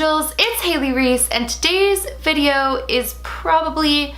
angels, it's Haley Reese, and today's video is probably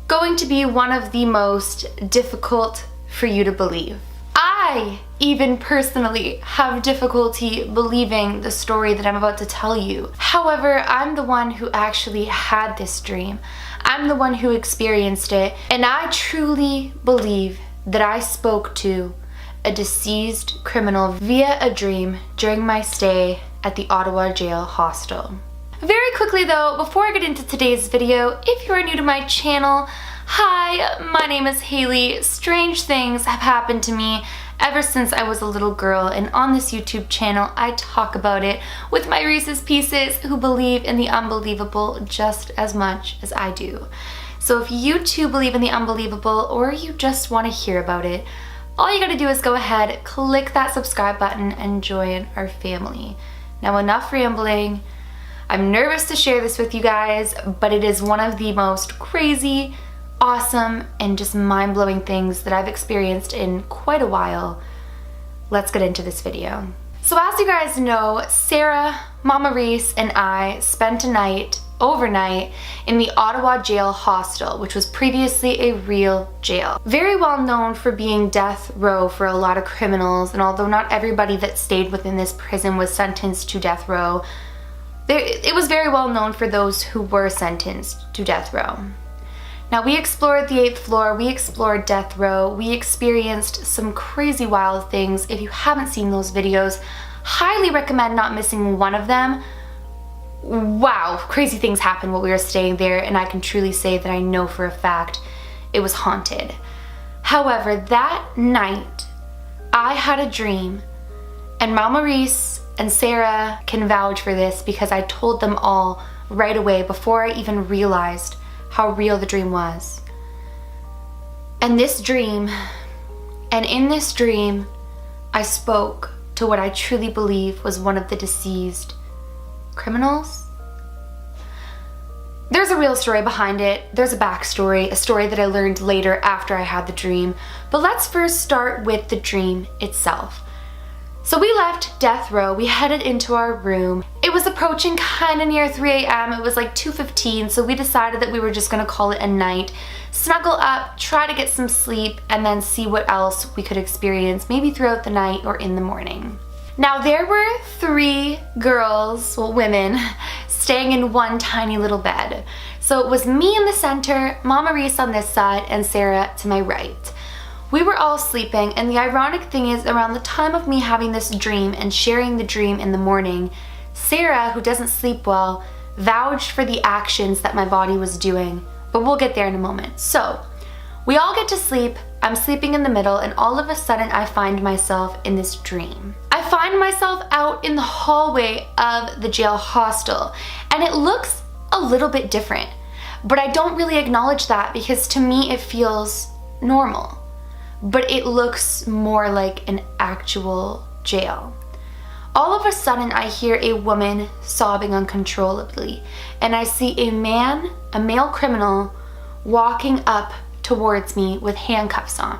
going to be one of the most difficult for you to believe. I even personally have difficulty believing the story that I'm about to tell you. However, I'm the one who actually had this dream. I'm the one who experienced it, and I truly believe that I spoke to a deceased criminal via a dream during my stay at the Ottawa jail hostel. Very quickly though, before I get into today's video, if you are new to my channel, hi, my name is Haley. Strange things have happened to me ever since I was a little girl, and on this YouTube channel I talk about it with my Reese's Pieces who believe in the unbelievable just as much as I do. So if you too believe in the unbelievable, or you just want to hear about it, all you gotta do is go ahead, click that subscribe button, and join our family. Now enough rambling. I'm nervous to share this with you guys, but it is one of the most crazy, awesome, and just mind-blowing things that I've experienced in quite a while. Let's get into this video. So as you guys know, Sarah, Mama Reese, and I spent a night overnight in the Ottawa jail hostel, which was previously a real jail. Very well known for being death row for a lot of criminals, and although not everybody that stayed within this prison was sentenced to death row, it was very well known for those who were sentenced to death row. Now we explored the 8th floor, we explored death row, we experienced some crazy wild things. If you haven't seen those videos, highly recommend not missing one of them. Wow, crazy things happened while we were staying there, and I can truly say that I know for a fact it was haunted. However, that night I had a dream, and Mama Reese and Sarah can vouch for this because I told them all right away before I even realized how real the dream was. And in this dream, I spoke to what I truly believe was one of the deceased criminals. There's a real story behind it. There's a backstory, a story that I learned later after I had the dream. But let's first start with the dream itself. So we left death row, we headed into our room. It was approaching kind of near 3 a.m. It was like 2:15, so we decided that we were just gonna call it a night, snuggle up, try to get some sleep, and then see what else we could experience, maybe throughout the night or in the morning. Now there were 3 girls, well women, staying in one tiny little bed. So it was me in the center, Mama Reese on this side, and Sarah to my right. We were all sleeping, and the ironic thing is, around the time of me having this dream and sharing the dream in the morning, Sarah, who doesn't sleep well, vouched for the actions that my body was doing, but we'll get there in a moment. So we all get to sleep, I'm sleeping in the middle, and all of a sudden I find myself in this dream. I find myself out in the hallway of the jail hostel, and it looks a little bit different, but I don't really acknowledge that because to me it feels normal, but it looks more like an actual jail. All of a sudden I hear a woman sobbing uncontrollably, and I see a man, a male criminal, walking up towards me with handcuffs on.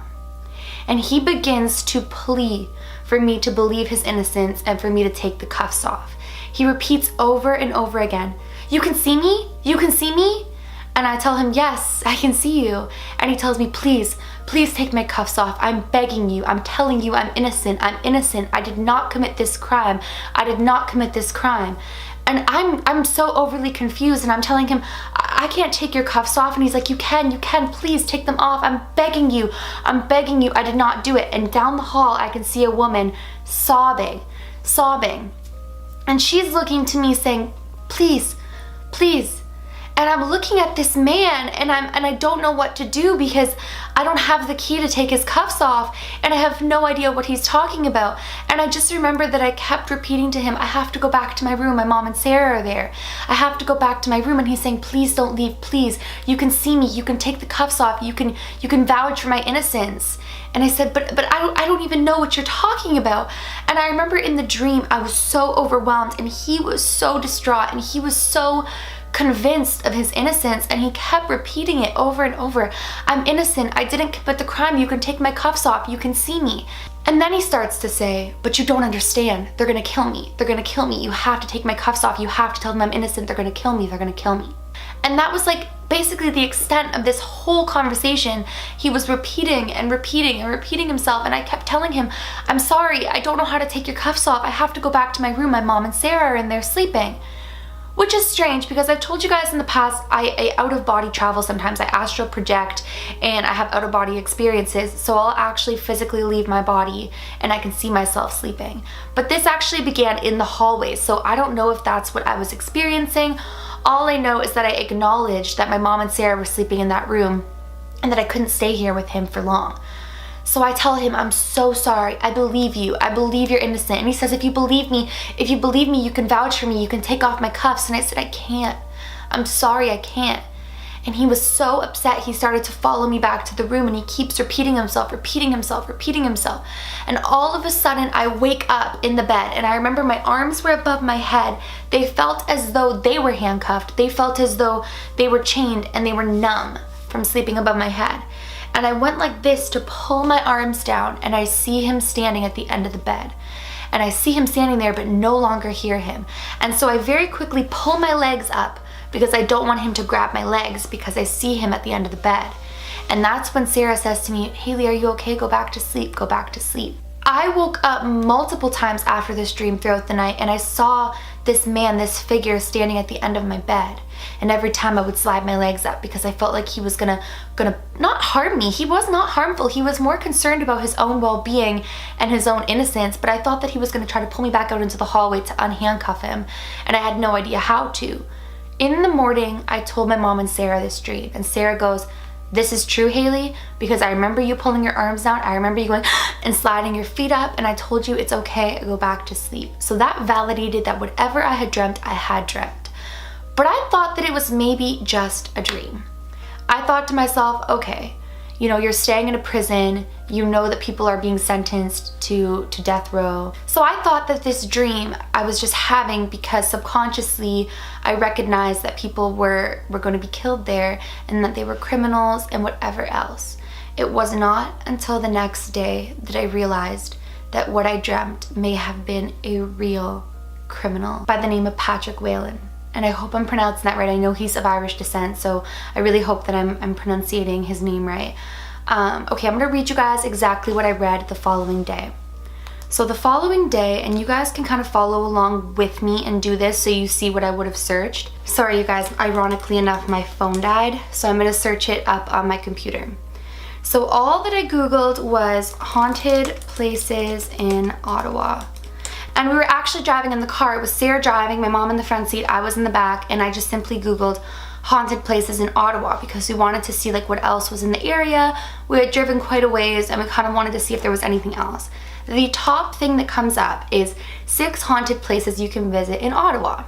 And he begins to plead for me to believe his innocence and for me to take the cuffs off. He repeats over and over again, "You can see me? You can see me?" And I tell him, "Yes, I can see you." And he tells me, "Please, please take my cuffs off. I'm begging you. I'm telling you I'm innocent. I'm innocent. I did not commit this crime. I did not commit this crime." And I'm so overly confused, and I'm telling him, I can't take your cuffs off. And he's like, you can, please take them off. I'm begging you, I did not do it. And down the hall, I can see a woman sobbing. And she's looking to me saying, "Please, please." And I'm looking at this man, and I don't know what to do because I don't have the key to take his cuffs off, and I have no idea what he's talking about. And I just remember that I kept repeating to him, "I have to go back to my room. My mom and Sarah are there. I have to go back to my room." And he's saying, "Please don't leave, please. You can see me. You can take the cuffs off. You can vouch for my innocence." And I said, but I don't even know what you're talking about. And I remember in the dream, I was so overwhelmed, and he was so distraught, and he was so convinced of his innocence, and he kept repeating it over and over. I'm innocent, I didn't commit the crime, you can take my cuffs off, you can see me. And then he starts to say, but you don't understand, they're gonna kill me, they're gonna kill me, you have to take my cuffs off, you have to tell them I'm innocent, they're gonna kill me, they're gonna kill me. And that was like basically the extent of this whole conversation. He was repeating and repeating and repeating himself, and I kept telling him, I'm sorry, I don't know how to take your cuffs off, I have to go back to my room, my mom and Sarah are in there sleeping. Which is strange because I've told you guys in the past, I out-of-body travel sometimes. I astral project and I have out-of-body experiences, so I'll actually physically leave my body and I can see myself sleeping. But this actually began in the hallway, so I don't know if that's what I was experiencing. All I know is that I acknowledged that my mom and Sarah were sleeping in that room and that I couldn't stay here with him for long. So I tell him, I'm so sorry, I believe you, I believe you're innocent. And he says, if you believe me, you can vouch for me, you can take off my cuffs. And I said, I can't, I'm sorry, I can't. And he was so upset, he started to follow me back to the room, and he keeps repeating himself, repeating himself, repeating himself. And all of a sudden I wake up in the bed, and I remember my arms were above my head. They felt as though they were handcuffed, they felt as though they were chained, and they were numb from sleeping above my head. And I went like this to pull my arms down, and I see him standing at the end of the bed. And I see him standing there but no longer hear him. And so I very quickly pull my legs up because I don't want him to grab my legs because I see him at the end of the bed. And that's when Sarah says to me, Haley, are you okay? Go back to sleep, go back to sleep. I woke up multiple times after this dream throughout the night, and I saw this man, this figure standing at the end of my bed. And every time I would slide my legs up because I felt like he was gonna not harm me. He was not harmful. He was more concerned about his own well-being and his own innocence, but I thought that he was gonna try to pull me back out into the hallway to unhandcuff him, and I had no idea how to. In the morning, I told my mom and Sarah this dream, and Sarah goes, this is true, Haley, because I remember you pulling your arms down, I remember you going and sliding your feet up, and I told you it's okay, go back to sleep. So that validated that whatever I had dreamt, I had dreamt. But I thought that it was maybe just a dream. I thought to myself, okay, you know, you're staying in a prison, you know that people are being sentenced to death row. So I thought that this dream I was just having because subconsciously I recognized that people were going to be killed there and that they were criminals and whatever else. It was not until the next day that I realized that what I dreamt may have been a real criminal by the name of Patrick Whelan. And I hope I'm pronouncing that right. I know he's of Irish descent, so I really hope that I'm pronunciating his name right. Okay, I'm gonna read you guys exactly what I read the following day. So the following day, and you guys can kind of follow along with me and do this so you see what I would have searched. Sorry you guys, ironically enough, my phone died, so I'm gonna search it up on my computer. So all that I Googled was haunted places in Ottawa. And we were actually driving in the car. It was Sarah driving, my mom in the front seat, I was in the back, and I just simply Googled haunted places in Ottawa because we wanted to see like what else was in the area. We had driven quite a ways and we kind of wanted to see if there was anything else. The top thing that comes up is 6 haunted places you can visit in Ottawa.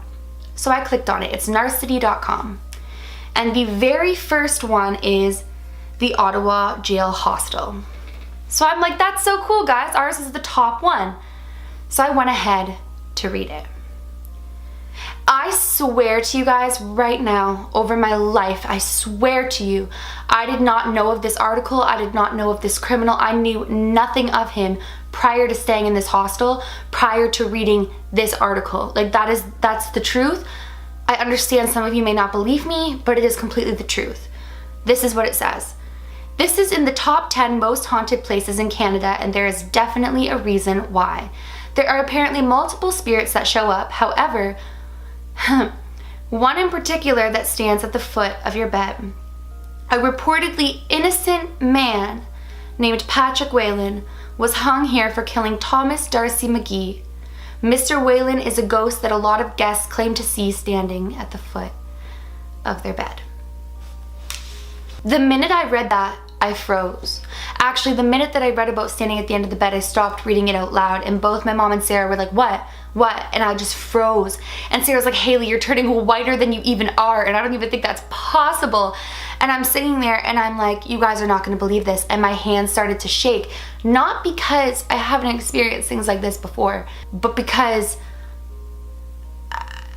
So I clicked on it. It's narcity.com. And the very first one is the Ottawa Jail Hostel. So I'm like, that's so cool, guys. Ours is the top one. So I went ahead to read it. I swear to you guys right now, over my life, I swear to you, I did not know of this article. I did not know of this criminal. I knew nothing of him prior to staying in this hostel, prior to reading this article. Like that's the truth. I understand some of you may not believe me, but it is completely the truth. This is what it says. This is in the top 10 most haunted places in Canada, and there is definitely a reason why. There are apparently multiple spirits that show up. However, one in particular that stands at the foot of your bed. A reportedly innocent man named Patrick Whelan was hung here for killing Thomas Darcy McGee. Mr. Whelan is a ghost that a lot of guests claim to see standing at the foot of their bed. The minute I read that, I froze. Actually, the minute that I read about standing at the end of the bed, I stopped reading it out loud, and both my mom and Sarah were like, what? And I just froze. And Sarah's like, Haley, you're turning whiter than you even are, and I don't even think that's possible. And I'm sitting there and I'm like, you guys are not gonna believe this. And my hands started to shake, not because I haven't experienced things like this before, but because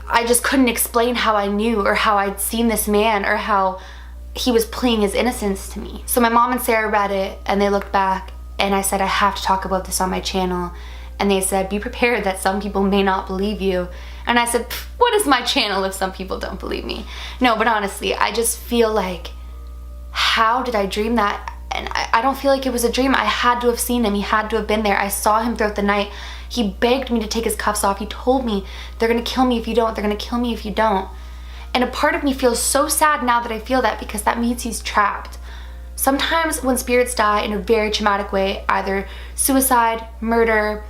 I just couldn't explain how I knew or how I'd seen this man or how he was playing his innocence to me. So my mom and Sarah read it and they looked back, and I said, I have to talk about this on my channel. And they said, be prepared that some people may not believe you. And I said, what is my channel if some people don't believe me? No, but honestly, I just feel like, how did I dream that? And I don't feel like it was a dream. I had to have seen him. He had to have been there. I saw him throughout the night. He begged me to take his cuffs off. He told me, they're gonna kill me if you don't. They're gonna kill me if you don't. And a part of me feels so sad now that I feel that, because that means he's trapped. Sometimes when spirits die in a very traumatic way, either suicide, murder,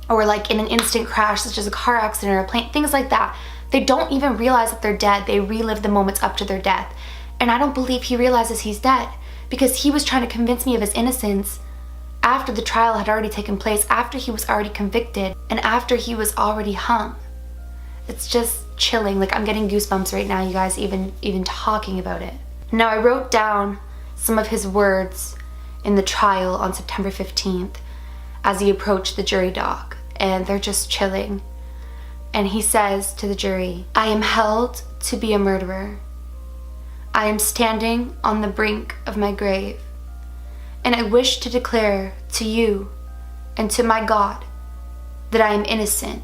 or like in an instant crash such as a car accident or a plane, things like that, they don't even realize that they're dead. They relive the moments up to their death. And I don't believe he realizes he's dead, because he was trying to convince me of his innocence after the trial had already taken place, after he was already convicted, and after he was already hung. It's just chilling. Like, I'm getting goosebumps right now, you guys, even talking about it. Now, I wrote down some of his words in the trial on September 15th as he approached the jury dock, and they're just chilling. And he says to the jury, I am held to be a murderer. I am standing on the brink of my grave, and I wish to declare to you and to my God that I am innocent,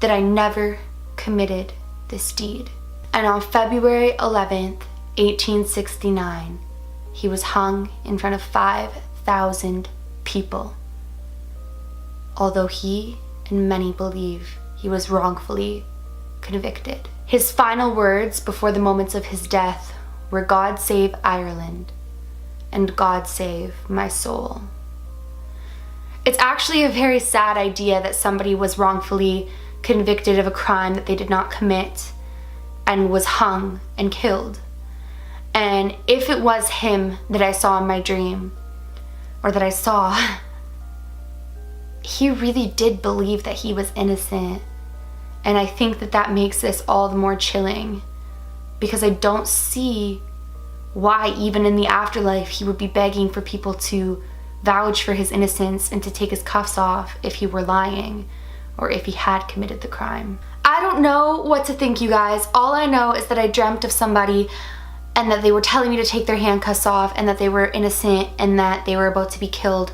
that I never committed this deed. And on February 11th, 1869, he was hung in front of 5,000 people, although he and many believe he was wrongfully convicted. His final words before the moments of his death were, God save Ireland, and God save my soul. It's actually a very sad idea that somebody was wrongfully convicted of a crime that they did not commit and was hung and killed. And if it was him that I saw in my dream, or that I saw, he really did believe that he was innocent. And I think that that makes this all the more chilling, because I don't see why even in the afterlife he would be begging for people to vouch for his innocence and to take his cuffs off if he were lying or if he had committed the crime. I don't know what to think, you guys. All I know is that I dreamt of somebody and that they were telling me to take their handcuffs off and that they were innocent and that they were about to be killed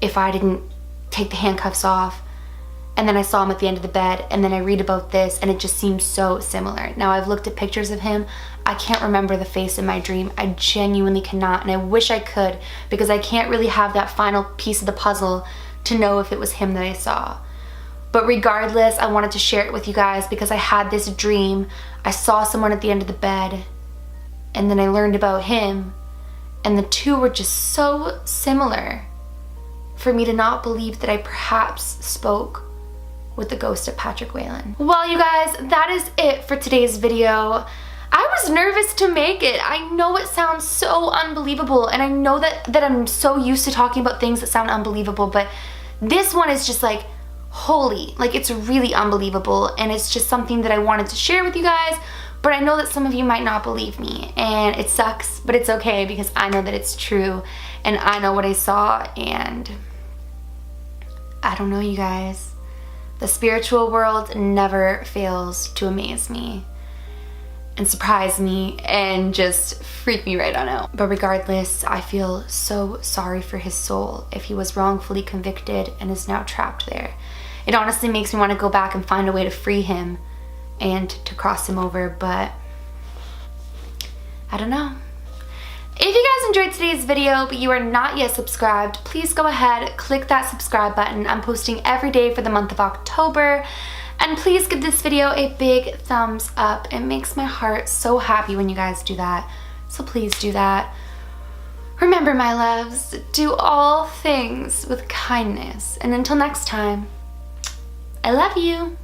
if I didn't take the handcuffs off. And then I saw him at the end of the bed, and then I read about this, and it just seems so similar. Now, I've looked at pictures of him. I can't remember the face in my dream. I genuinely cannot, and I wish I could, because I can't really have that final piece of the puzzle to know if it was him that I saw. But regardless, I wanted to share it with you guys because I had this dream. I saw someone at the end of the bed, and then I learned about him, and the two were just so similar for me to not believe that I perhaps spoke with the ghost of Patrick Whelan. Well, you guys, that is it for today's video. I was nervous to make it. I know it sounds so unbelievable, and I know that I'm so used to talking about things that sound unbelievable, but this one is just like, holy, like, it's really unbelievable, and it's just something that I wanted to share with you guys. But I know that some of you might not believe me, and it sucks, but it's okay because I know that it's true, and I know what I saw, and I don't know, you guys. The spiritual world never fails to amaze me and surprise me and just freak me right on out. But regardless, I feel so sorry for his soul if he was wrongfully convicted and is now trapped there. It honestly makes me want to go back and find a way to free him and to cross him over, but I don't know. If you guys enjoyed today's video but you are not yet subscribed, please go ahead, click that subscribe button. I'm posting every day for the month of October. And please give this video a big thumbs up. It makes my heart so happy when you guys do that. So please do that. Remember, my loves, do all things with kindness. And until next time, I love you.